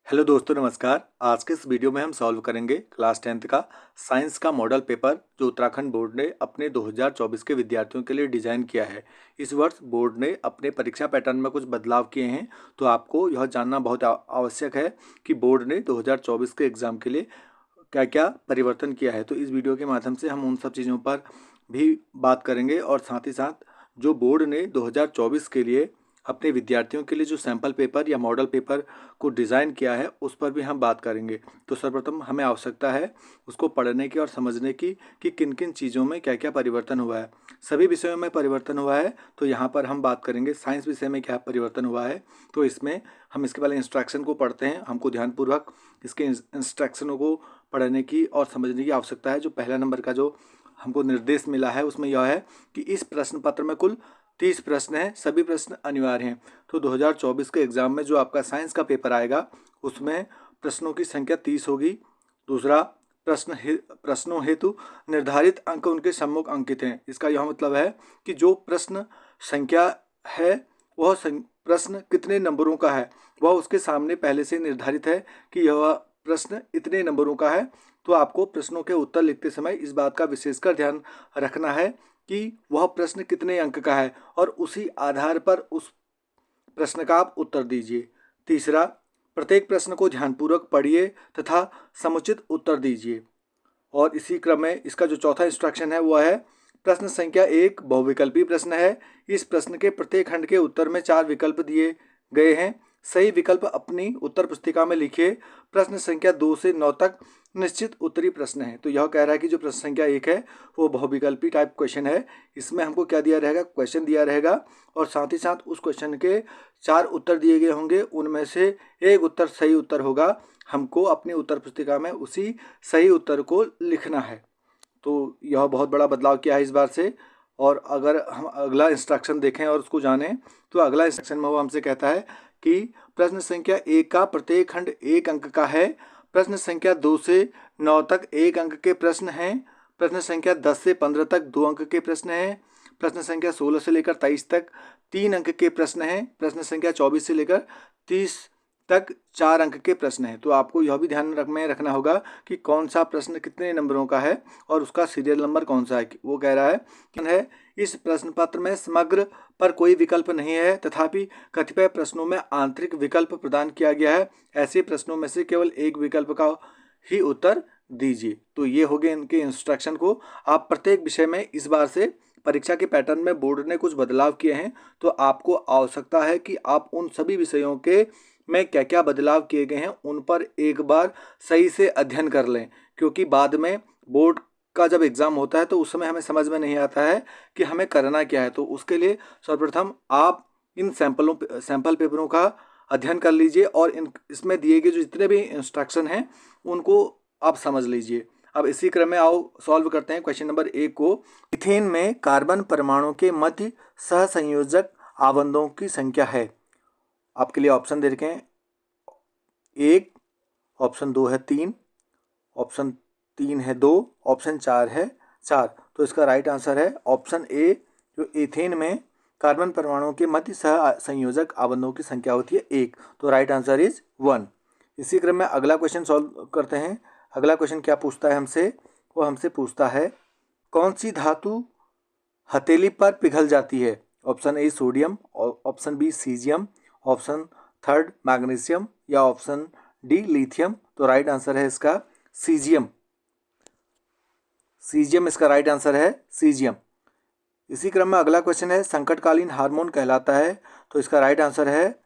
Hello दोस्तों, नमस्कार। आज के इस वीडियो में हम सॉल्व करेंगे क्लास 10th का साइंस का मॉडल पेपर जो उत्तराखंड बोर्ड ने अपने 2024 के विद्यार्थियों के लिए डिज़ाइन किया है। इस वर्ष बोर्ड ने अपने परीक्षा पैटर्न में कुछ बदलाव किए हैं, तो आपको यह जानना बहुत आवश्यक है कि बोर्ड ने 2024 के एग्ज़ाम के लिए क्या क्या परिवर्तन किया है। तो इस वीडियो के माध्यम से हम उन सब चीज़ों पर भी बात करेंगे और साथ ही साथ जो बोर्ड ने 2024 के लिए अपने विद्यार्थियों के लिए जो सैम्पल पेपर या मॉडल पेपर को डिज़ाइन किया है उस पर भी हम बात करेंगे। तो सर्वप्रथम हमें आवश्यकता है उसको पढ़ने की और समझने की कि किन किन चीज़ों में क्या क्या परिवर्तन हुआ है। सभी विषयों में परिवर्तन हुआ है, तो यहाँ पर हम बात करेंगे साइंस विषय में क्या परिवर्तन हुआ है। तो इसमें हम इसके पहले इंस्ट्रक्शन को पढ़ते हैं। हमको ध्यानपूर्वक इसके इंस्ट्रक्शनों को पढ़ने की और समझने की आवश्यकता है। जो पहला नंबर का जो हमको निर्देश मिला है उसमें यह है कि इस प्रश्न पत्र में कुल 30 प्रश्न हैं, सभी प्रश्न अनिवार्य हैं। तो 2024 के एग्ज़ाम में जो आपका साइंस का पेपर आएगा उसमें प्रश्नों की संख्या 30 होगी। दूसरा, प्रश्नों हेतु निर्धारित अंक उनके सम्मुख अंकित हैं। इसका यह मतलब है कि जो प्रश्न संख्या है वह प्रश्न कितने नंबरों का है वह उसके सामने पहले से निर्धारित है कि यह प्रश्न इतने नंबरों का है। तो आपको प्रश्नों के उत्तर लिखते समय इस बात का विशेषकर ध्यान रखना है कि वह प्रश्न कितने अंक का है और उसी आधार पर उस प्रश्न का आप उत्तर दीजिए। तीसरा, प्रत्येक प्रश्न को ध्यानपूर्वक पढ़िए तथा समुचित उत्तर दीजिए। और इसी क्रम में इसका जो चौथा इंस्ट्रक्शन है वह है प्रश्न संख्या 1 बहुविकल्पी प्रश्न है। इस प्रश्न के प्रत्येक खंड के उत्तर में 4 विकल्प दिए गए हैं। सही विकल्प अपनी उत्तर पुस्तिका में लिखिए। प्रश्न संख्या 2 से 9 तक निश्चित उत्तरी प्रश्न है। तो यह कह रहा है कि जो प्रश्न संख्या 1 है वो बहुविकल्पी टाइप क्वेश्चन है। इसमें हमको क्या दिया रहेगा, क्वेश्चन दिया रहेगा और साथ ही साथ उस क्वेश्चन के 4 उत्तर दिए गए होंगे। उनमें से एक उत्तर सही उत्तर होगा। हमको अपनी उत्तर पुस्तिका में उसी सही उत्तर को लिखना है। तो यह बहुत बड़ा बदलाव किया है इस बार से। और अगर हम अगला इंस्ट्रक्शन देखें और उसको जानें तो अगला इंस्ट्रक्शन में वो हमसे कहता है कि प्रश्न संख्या 1 का प्रत्येक खंड 1 अंक का है। प्रश्न संख्या 2 से 9 तक 1 अंक के प्रश्न हैं। प्रश्न संख्या 10 से 15 तक 2 अंक के प्रश्न हैं। प्रश्न संख्या 16 से लेकर 23 तक 3 अंक के प्रश्न हैं। प्रश्न संख्या 24 से लेकर 30 तक 4 अंक के प्रश्न हैं। तो आपको यह भी ध्यान में रखना होगा कि कौन सा प्रश्न कितने नंबरों का है और उसका सीरियल नंबर कौन सा है। वो कह रहा है इस प्रश्न पत्र में समग्र पर कोई विकल्प नहीं है, तथापि कतिपय प्रश्नों में आंतरिक विकल्प प्रदान किया गया है। ऐसे प्रश्नों में से केवल एक विकल्प का ही उत्तर दीजिए। तो ये हो गए इनके इंस्ट्रक्शन को। आप प्रत्येक विषय में इस बार से परीक्षा के पैटर्न में बोर्ड ने कुछ बदलाव किए हैं, तो आपको आवश्यकता है कि आप उन सभी विषयों के में क्या क्या बदलाव किए गए हैं उन पर एक बार सही से अध्ययन कर लें, क्योंकि बाद में बोर्ड का जब एग्ज़ाम होता है तो उस समय हमें समझ में नहीं आता है कि हमें करना क्या है। तो उसके लिए सर्वप्रथम आप इन सैंपल पेपरों का अध्ययन कर लीजिए और इसमें दिए गए जो जितने भी इंस्ट्रक्शन हैं उनको आप समझ लीजिए। अब इसी क्रम में आओ सॉल्व करते हैं क्वेश्चन नंबर 1 को। इथेन में कार्बन परमाणु के मध्य सहसंयोजक आबंधों की संख्या है। आपके लिए ऑप्शन दे रखे हैं 1, ऑप्शन 2 है 3, ऑप्शन 3 है 2, ऑप्शन 4 है 4। तो इसका राइट आंसर है ऑप्शन ए, जो एथेन में कार्बन परमाणुओं के मध्य सह संयोजक आबंधों की संख्या होती है 1। तो राइट आंसर इज 1। इसी क्रम में अगला क्वेश्चन सॉल्व करते हैं। अगला क्वेश्चन क्या पूछता है हमसे, वो हमसे पूछता है कौन सी धातु हथेली पर पिघल जाती है। Option A sodium, option B caesium, option third magnesium या ऑप्शन डी लिथियम। तो राइट आंसर है इसका सीजियम। सीजियम इसका राइट आंसर है, सीजियम। इसी क्रम में अगला क्वेश्चन है संकटकालीन हार्मोन कहलाता है। तो इसका राइट आंसर है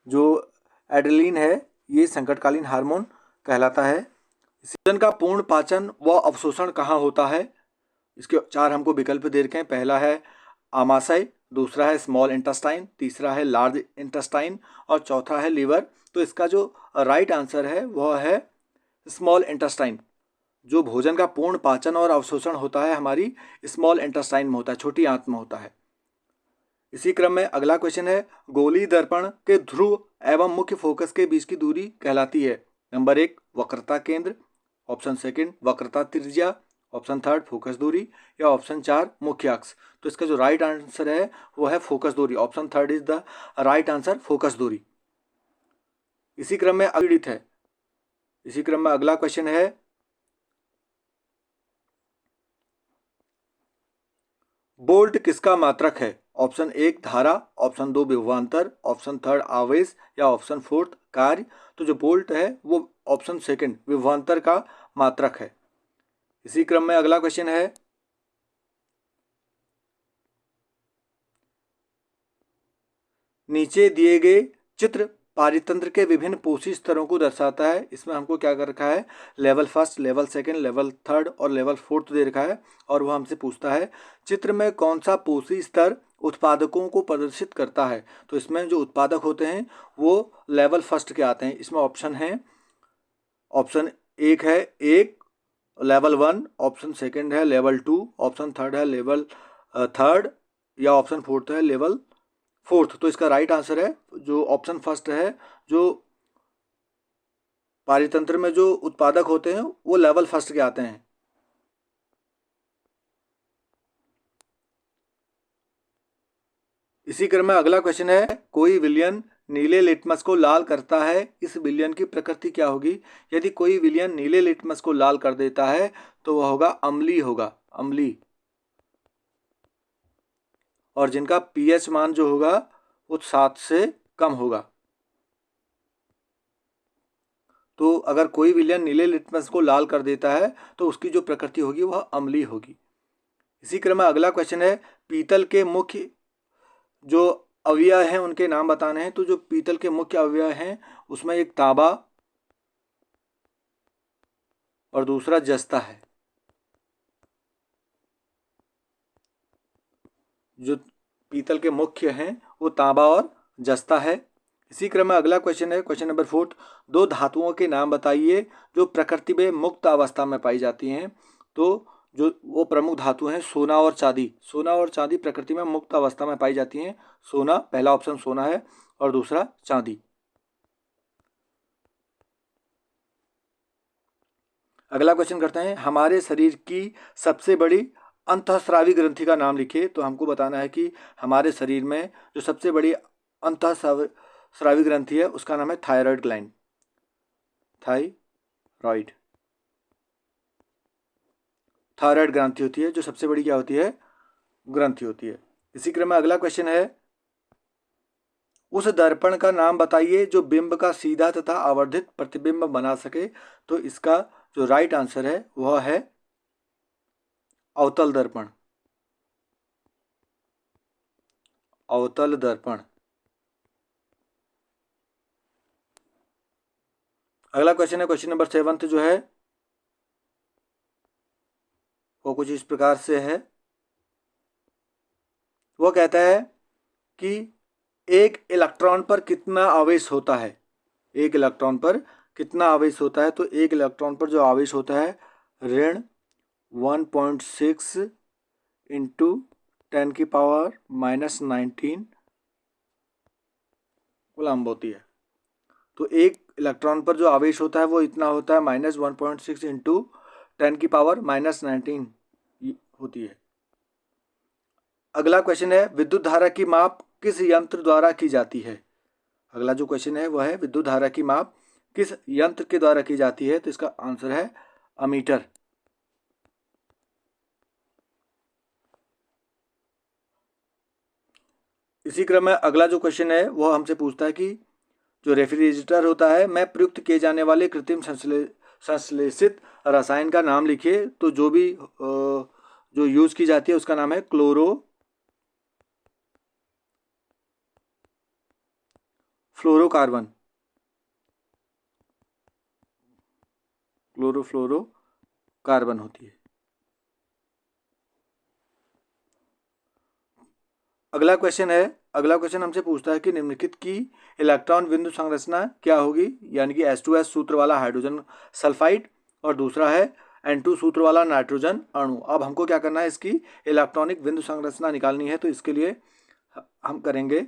जो एड्रेनलिन है, ये संकटकालीन हार्मोन कहलाता है। भोजन का पूर्ण पाचन व अवशोषण कहाँ होता है। इसके 4 हमको विकल्प दे रखे हैं। पहला है आमाशय, दूसरा है स्मॉल इंटेस्टाइन, तीसरा है लार्ज इंटेस्टाइन और चौथा है लीवर। तो इसका जो राइट आंसर है वह है स्मॉल इंटेस्टाइन। जो भोजन का पूर्ण पाचन और अवशोषण होता है हमारी स्मॉल इंटेस्टाइन में होता है, छोटी आंत में होता है। इसी क्रम में अगला क्वेश्चन है गोलीय दर्पण के ध्रुव एवं मुख्य फोकस के बीच की दूरी कहलाती है। नंबर 1 वक्रता केंद्र, ऑप्शन सेकंड वक्रता त्रिज्या, ऑप्शन थर्ड फोकस दूरी या ऑप्शन 4 मुख्य अक्ष। तो इसका जो राइट आंसर है वो है फोकस दूरी। Option third is the right answer, focus दूरी। इसी क्रम में अगली है इसी क्रम में अगला क्वेश्चन है, बोल्ट किसका मात्रक है? ऑप्शन 1 धारा, ऑप्शन 2 विभवांतर, ऑप्शन 3 आवेश या ऑप्शन 4 कार्य। तो जो बोल्ट है वो ऑप्शन सेकंड विभवांतर का मात्रक है। इसी क्रम में अगला क्वेश्चन है, नीचे दिए गए चित्र पारितंत्र के विभिन्न पोषी स्तरों को दर्शाता है। इसमें हमको क्या कर रखा है, level first, level second, level third और लेवल फोर्थ दे रखा है। और वह हमसे पूछता है चित्र में कौन सा पोषी स्तर उत्पादकों को प्रदर्शित करता है। तो इसमें जो उत्पादक होते हैं वो लेवल फर्स्ट के आते हैं। इसमें ऑप्शन है, ऑप्शन 1 है एक लेवल 1, ऑप्शन सेकंड है लेवल 2, ऑप्शन थर्ड है लेवल थर्ड या ऑप्शन फोर्थ है लेवल फोर्थ। तो इसका राइट आंसर है जो ऑप्शन फर्स्ट है। जो पारितंत्र में जो उत्पादक होते हैं वो लेवल फर्स्ट के आते हैं। इसी क्रम में अगला क्वेश्चन है, कोई विलयन नीले लिटमस को लाल करता है, इस विलयन की प्रकृति क्या होगी? यदि कोई विलयन नीले लिटमस को लाल कर देता है तो वह होगा अम्लीय, होगा अम्लीय। और जिनका पीएच मान जो होगा वो 7 से कम होगा। तो अगर कोई विलयन नीले लिटमस को लाल कर देता है तो उसकी जो प्रकृति होगी वह अम्लीय होगी। इसी क्रम में अगला क्वेश्चन है, पीतल के मुख्य जो अवयव हैं उनके नाम बताने हैं। तो जो पीतल के मुख्य अवयव हैं उसमें एक तांबा और दूसरा जस्ता है। जो पीतल के मुख्य हैं वो तांबा और जस्ता है। इसी क्रम में अगला क्वेश्चन है, क्वेश्चन नंबर 4, दो धातुओं के नाम बताइए जो प्रकृति में मुक्त अवस्था में पाई जाती हैं। तो जो वो प्रमुख धातु हैं सोना और चांदी। सोना और चांदी प्रकृति में मुक्त अवस्था में पाई जाती हैं। सोना, पहला ऑप्शन सोना है और दूसरा चांदी। अगला क्वेश्चन करते हैं, हमारे शरीर की सबसे बड़ी अंतःस्रावी ग्रंथि का नाम लिखिए। तो हमको बताना है कि हमारे शरीर में जो सबसे बड़ी अंतःस्रावी ग्रंथि है उसका नाम है थायराइड ग्लैंड, थायराइड। थायराइड ग्रंथि होती है जो सबसे बड़ी क्या होती है, ग्रंथि होती है। इसी क्रम में अगला क्वेश्चन है, उस दर्पण का नाम बताइए जो बिंब का सीधा तथा आवर्धित प्रतिबिंब बना सके। तो इसका जो राइट आंसर है वह है अवतल दर्पण, अवतल दर्पण। अगला क्वेश्चन है, क्वेश्चन नंबर 7 जो है वो कुछ इस प्रकार से है। वो कहता है कि एक इलेक्ट्रॉन पर कितना आवेश होता है। एक इलेक्ट्रॉन पर कितना आवेश होता है? तो एक इलेक्ट्रॉन पर जो आवेश होता है ऋण 1.6 इंटू 10⁻⁻19 कूलम्ब होती है। तो एक इलेक्ट्रॉन पर जो आवेश होता है वो इतना होता है -1.6 इंटू 10⁻⁻19 होती है। अगला क्वेश्चन है, विद्युत धारा की माप किस यंत्र द्वारा की जाती है? अगला जो क्वेश्चन है वह है विद्युत धारा की माप किस यंत्र के द्वारा की जाती है? तो इसका आंसर है अमीटर। इसी क्रम में अगला जो क्वेश्चन है वह हमसे पूछता है कि जो रेफ्रिजरेटर होता है में प्रयुक्त किए जाने वाले कृत्रिम संश्लेषित रसायन का नाम लिखिए। तो जो भी जो यूज की जाती है उसका नाम है फ्लोरोकार्बन, क्लोरोफ्लोरोकार्बन होती है। अगला क्वेश्चन है, अगला क्वेश्चन हमसे पूछता है कि निम्नलिखित की इलेक्ट्रॉन बिंदु संरचना क्या होगी? यानी कि H2S सूत्र वाला हाइड्रोजन सल्फाइड और दूसरा है N2 सूत्र वाला नाइट्रोजन अणु। अब हमको क्या करना है, इसकी इलेक्ट्रॉनिक बिंदु संरचना निकालनी है। तो इसके लिए हम करेंगे,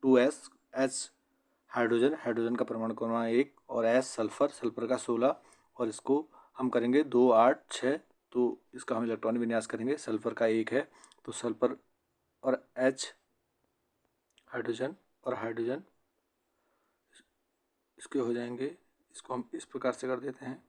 2s, H हाइड्रोजन, हाइड्रोजन का परमाणु क्रमांक 1 और S सल्फर, सल्फर का 16 और इसको हम करेंगे 2 8 6। तो इसका हम इलेक्ट्रॉनिक विन्यास करेंगे। सल्फर का 1 है तो सल्फर और H हाइड्रोजन और हाइड्रोजन इसके हो जाएंगे। इसको हम इस प्रकार से कर देते हैं।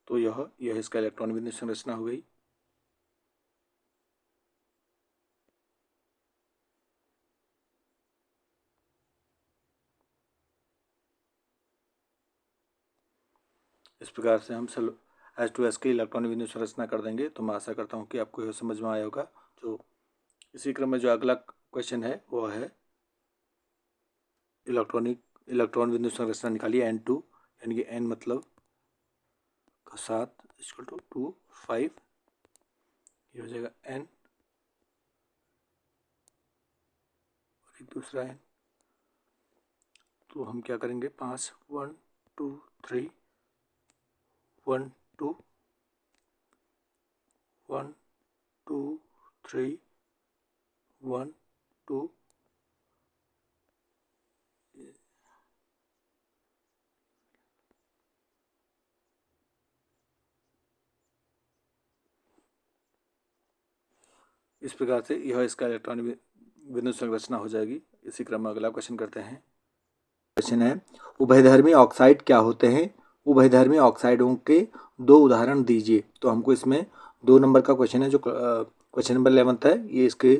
तो यह इसका इलेक्ट्रॉन विन्यास संरचना हो गई। इस प्रकार से हम H2S की इलेक्ट्रॉनिक विन्यास संरचना कर देंगे। तो मैं आशा करता हूँ कि आपको यह समझ में आया होगा। जो इसी क्रम में जो अगला क्वेश्चन है वो है इलेक्ट्रॉन विन्यास संरचना निकालिए N2, यानी कि N मतलब का 7 = 2 5, ये हो जाएगा N और एक दूसरा N। तो हम क्या करेंगे 5 1 2 3 1 2 1 2 3 1 2। इस प्रकार से यह इसका इलेक्ट्रॉनिक विन्यास संरचना हो जाएगी। इसी क्रम में अगला क्वेश्चन करते हैं। क्वेश्चन है उभयधर्मी ऑक्साइड क्या होते हैं? उभयधर्मी ऑक्साइडों के 2 उदाहरण दीजिए। तो हमको इसमें 2 नंबर का क्वेश्चन है, जो क्वेश्चन नंबर 11 है। ये इसके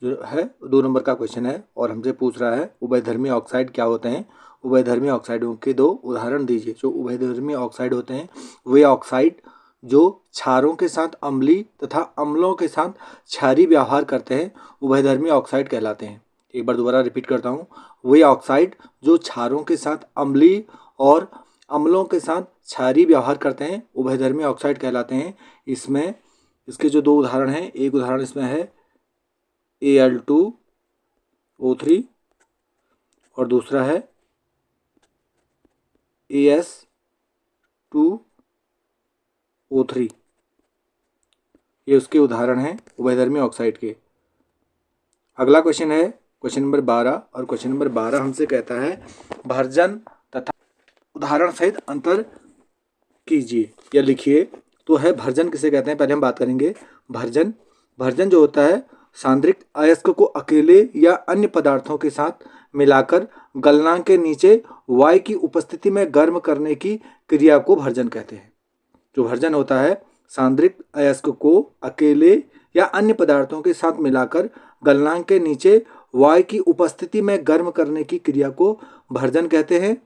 जो है 2 नंबर का क्वेश्चन है और हमसे पूछ रहा है उभयधर्मी ऑक्साइड क्या होते हैं? उभयधर्मी ऑक्साइडों के 2 उदाहरण दीजिए। जो उभयधर्मी ऑक्साइड होते हैं वे ऑक्साइड जो क्षारों के साथ अम्लीय तथा अम्लों के साथ क्षारीय व्यवहार करते हैं उभयधर्मी ऑक्साइड कहलाते हैं। एक बार दोबारा रिपीट करता हूँ। वे ऑक्साइड जो क्षारों के साथ अम्लीय और अम्लों के साथ क्षारीय व्यवहार करते हैं उभयधर्मी ऑक्साइड कहलाते हैं। इसमें इसके जो 2 उदाहरण हैं, एक उदाहरण इसमें है Al2O3 और दूसरा है As2O3। ये उसके उदाहरण हैं उभयधर्मी ऑक्साइड के। अगला क्वेश्चन है क्वेश्चन नंबर 12 और क्वेश्चन नंबर 12 हमसे कहता है भर्जन तथा उदाहरण सहित अंतर कीजिए या लिखिए। तो है भर्जन किसे कहते हैं, पहले हम बात करेंगे। भर्जन जो होता है सांद्रिक अयस्क को अकेले या अन्य पदार्थों के साथ मिलाकर गलनांक के नीचे वायु की उपस्थिति में गर्म करने की क्रिया को भर्जन कहते हैं। जो भर्जन होता है सांद्रिक अयस्क को अकेले या अन्य पदार्थों के साथ मिलाकर गलनांक के नीचे वायु की उपस्थिति में गर्म करने की क्रिया को भर्जन कहते हैं।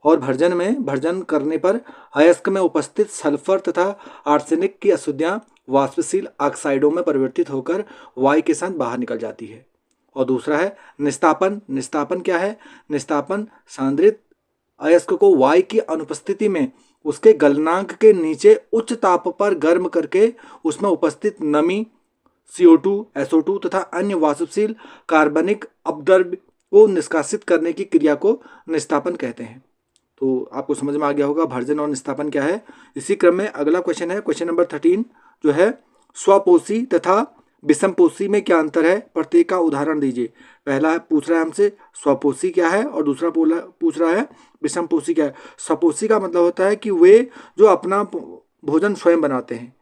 और भर्जन करने पर अयस्क में उपस्थित सल्फर तथा आर्सेनिक की अशुद्धियां वाष्पशील ऑक्साइडों में परिवर्तित होकर वायु के साथ बाहर निकल जाती है। और दूसरा है निस्तापन। निस्तापन क्या है? निस्तापन सांद्रित अयस्क को वायु की अनुपस्थिति में उसके गलनांक के नीचे उच्च ताप पर गर्म करके उसमें उपस्थित नमी CO2, SO2 तथा अन्य वाष्पशील कार्बनिक अपद्रव्य को निष्कासित करने की क्रिया को निस्तापन कहते हैं। तो आपको समझ में आ गया होगा भर्जन और निस्तापन क्या है। इसी क्रम में अगला क्वेश्चन है क्वेश्चन नंबर 13 जो है स्वपोषी तथा विषमपोषी में क्या अंतर है, प्रत्येक का उदाहरण दीजिए। पहला पूछ रहा है हमसे स्वपोषी क्या है और दूसरा पूछ रहा है विषमपोषी क्या है। स्वपोषी का मतलब होता है कि वे जो अपना भोजन स्वयं बनाते हैं,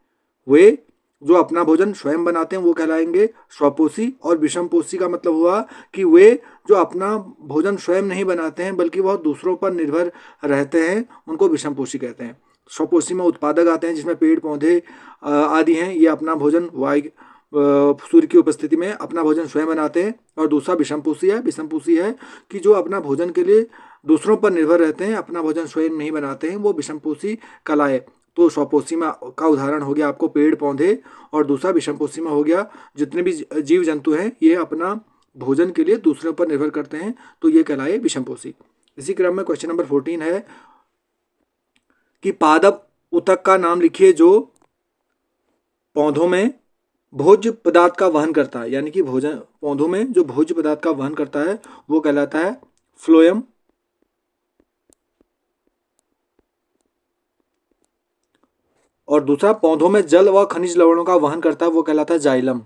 वे जो अपना भोजन स्वयं बनाते हैं वो कहलाएंगे स्वपोषी। और विषमपोषी का मतलब हुआ कि वे जो अपना भोजन स्वयं नहीं बनाते हैं बल्कि वह दूसरों पर निर्भर रहते हैं, उनको विषमपोषी कहते हैं। स्वपोषी में उत्पादक आते हैं जिसमें पेड़ पौधे आदि हैं, ये अपना भोजन वायु सूर्य की उपस्थिति में अपना भोजन स्वयं बनाते हैं। और दूसरा विषमपोषी है। विषमपोषी है कि जो अपना भोजन के लिए दूसरों पर निर्भर रहते हैं, अपना भोजन स्वयं नहीं बनाते हैं, वो विषमपोषी कहलाए। तो स्वपोषी में का उदाहरण हो गया आपको पेड़ पौधे और दूसरा विषमपोषी में हो गया जितने भी जीव जंतु हैं ये अपना भोजन के लिए दूसरों पर निर्भर करते हैं, तो ये कहलाए विषमपोषी। इसी क्रम में क्वेश्चन नंबर 14 है कि पादप ऊतक का नाम लिखिए जो पौधों में भोज्य पदार्थ का वहन करता है, यानी कि पौधों में जो भोज्य पदार्थ का वहन करता है वो कहलाता है फ्लोएम, और दूसरा पौधों में जल व खनिज लवणों का वहन करता है, वो कहलाता है जाइलम।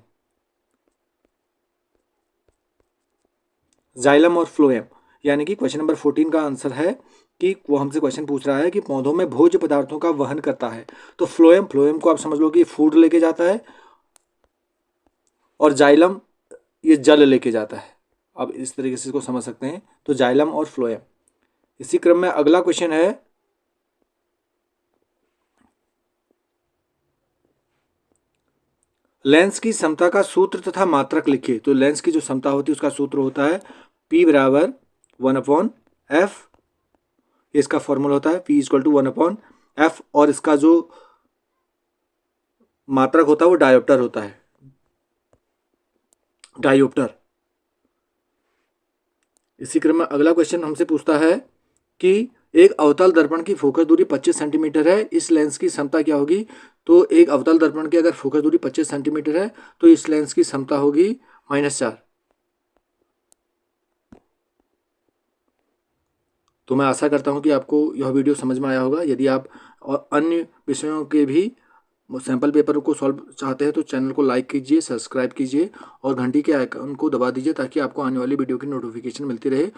जाइलम और फ्लोएम, यानी कि क्वेश्चन नंबर 14 का आंसर है कि वो हमसे क्वेश्चन पूछ रहा है कि पौधों में भोज्य पदार्थों का वहन करता है, तो फ्लोएम, फ्लोएम को आप समझ लो कि फूड लेके जाता है, और जाइलम ये जल लेके जाता है। अब इस तरीके से इसको समझ सकते हैं, तो जाइलम और फ्लोएम। इसी क्रम में अगला क्वेश्चन है, लेंस की समता का सूत्र तथा मात्रक लिखिए। तो लेंस की जो समता होती है उसका सूत्र होता है P बराबर 1/f, इसका फॉर्मूला होता है P = 1/f, और इसका जो मात्रक होता है वो डायोप्टर होता है, डायोप्टर। इसी क्रम में अगला क्वेश्चन हमसे पूछता है कि एक अवतल दर्पण की फोकस दूरी 25 सेंटीमीटर है, इस लेंस की क्षमता क्या होगी। तो एक अवतल दर्पण की अगर फोकस दूरी 25 सेंटीमीटर है तो इस लेंस की क्षमता होगी -4। तो मैं आशा करता हूं कि आपको यह वीडियो समझ में आया होगा। यदि आप और अन्य विषयों के भी सैंपल पेपर को सॉल्व चाहते हैं तो चैनल को लाइक कीजिए, सब्सक्राइब कीजिए और घंटी के आइकन को दबा दीजिए ताकि आपको आने वाली वीडियो की नोटिफिकेशन मिलती रहे।